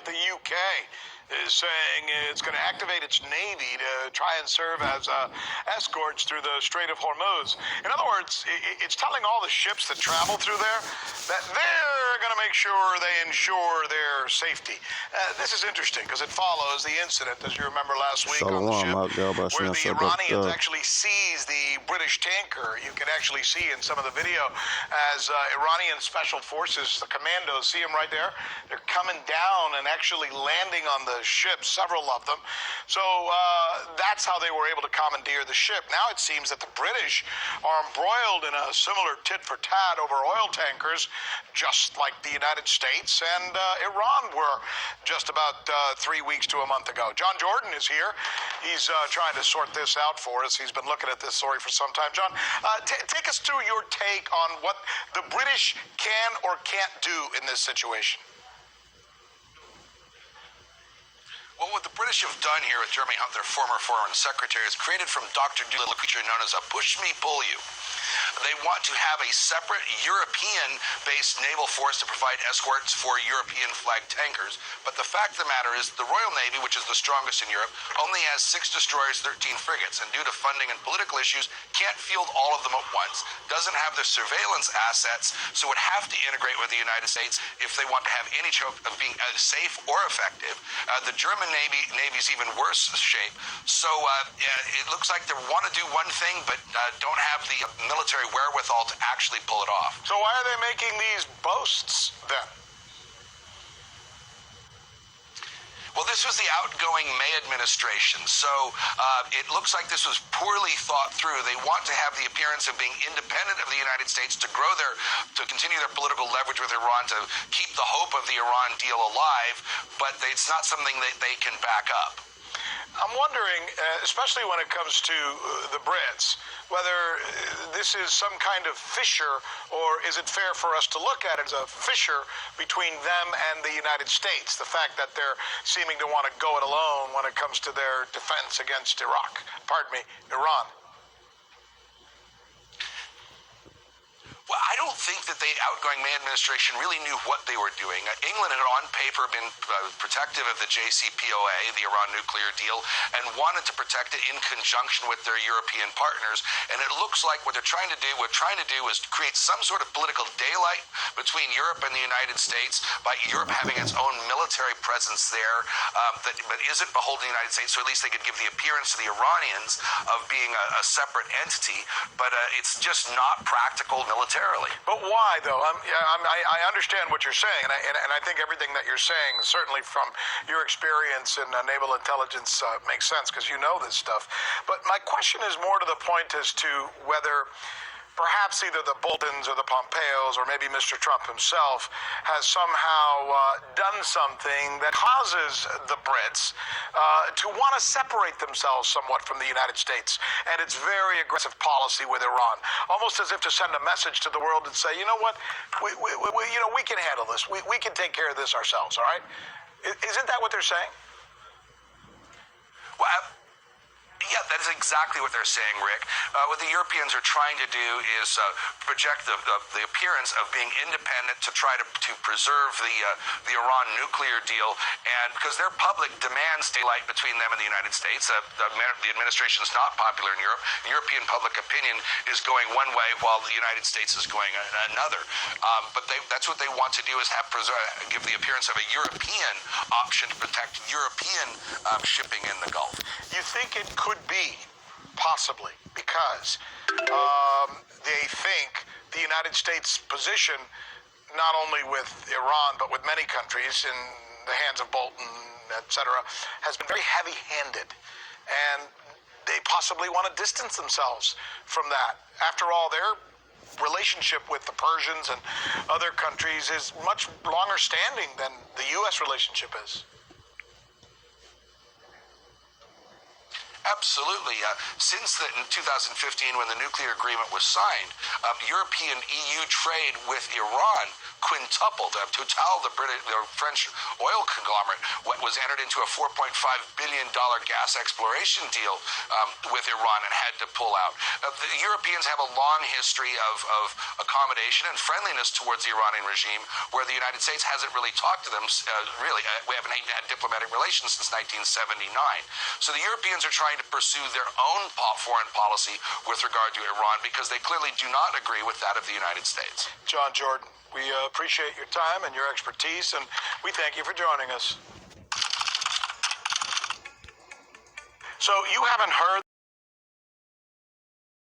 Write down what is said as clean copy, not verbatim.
tonight, the UK is saying it's going to activate its Navy to try and serve as escorts through the Strait of Hormuz. In other words, it's telling all the ships that travel through there that they're going to make sure they ensure their safety. This is interesting because it follows the incident, as you remember last week on the ship, where the Iranians actually seized the British tanker. You can actually see in some of the video as Iranian special forces, the commandos, see them right there? They're coming down and actually landing on the ship, several of them. So that's how they were able to commandeer the ship. Now it seems that the British are embroiled in a similar tit-for-tat over oil tankers, just like the United States and Iran were just about 3 weeks to a month ago. John Jordan is here. He's trying to sort this out for us. He's been looking at this story for some time. John, take us through your take on what the British can or can't do in this situation. Well, what the British have done here with Jeremy Hunt, their former Foreign Secretary, is created from Dr. Dolittle a creature known as a push me, pull you. They want to have a separate European-based naval force to provide escorts for European-flagged tankers. But the fact of the matter is the Royal Navy, which is the strongest in Europe, only has 6 destroyers, 13 frigates, and due to funding and political issues, can't field all of them at once, doesn't have the surveillance assets, so would have to integrate with the United States if they want to have any hope of being safe or effective. The German Navy's even worse shape. So it looks like they want to do one thing, but don't have the military wherewithal to actually pull it off. So why are they making these boasts then? Well, this was the outgoing May administration, so it looks like this was poorly thought through. They want to have the appearance of being independent of the United States to continue their political leverage with Iran, to keep the hope of the Iran deal alive, but it's not something that they can back up. I'm wondering, especially when it comes to the Brits, whether this is some kind of fissure, or is it fair for us to look at it as a fissure between them and the United States, the fact that they're seeming to want to go it alone when it comes to their defense against Iran. Well, I don't think that the outgoing May administration really knew what they were doing. England had on paper been protective of the JCPOA, the Iran nuclear deal, and wanted to protect it in conjunction with their European partners. And it looks like what they're trying to do is create some sort of political daylight between Europe and the United States by Europe having its own military presence there, but isn't beholden to the United States, so at least they could give the appearance to the Iranians of being a separate entity. But it's just not practical militarily. But why, though? I understand what you're saying, and I think everything that you're saying, certainly from your experience in naval intelligence, makes sense because you know this stuff. But my question is more to the point as to whether perhaps either the Boltons or the Pompeos or maybe Mr. Trump himself has somehow done something that causes the Brits to want to separate themselves somewhat from the United States and its very aggressive policy with Iran, almost as if to send a message to the world and say, you know what, we can handle this. We can take care of this ourselves, all right? Isn't that what they're saying? Well, yeah, that is exactly what they're saying, Rick. What the Europeans are trying to do is project the appearance of being independent to try to preserve the Iran nuclear deal, and because their public demands daylight between them and the United States. The administration is not popular in Europe. European public opinion is going one way while the United States is going another. But that's what they want to do, is give the appearance of a European option to protect European shipping in the Gulf. You think it could be, possibly, because they think the United States position, not only with Iran, but with many countries in the hands of Bolton, etc., has been very heavy-handed. And they possibly want to distance themselves from that. After all, their relationship with the Persians and other countries is much longer standing than the U.S. relationship is. Absolutely. Since in 2015, when the nuclear agreement was signed, European EU trade with Iran quintupled. Total, the French oil conglomerate, was entered into a $4.5 billion gas exploration deal with Iran and had to pull out. The Europeans have a long history of accommodation and friendliness towards the Iranian regime, where the United States hasn't really talked to them. We haven't had diplomatic relations since 1979. So the Europeans are trying to pursue their own foreign policy with regard to Iran because they clearly do not agree with that of the United States. John Jordan, we appreciate your time and your expertise, and we thank you for joining us. So you haven't heard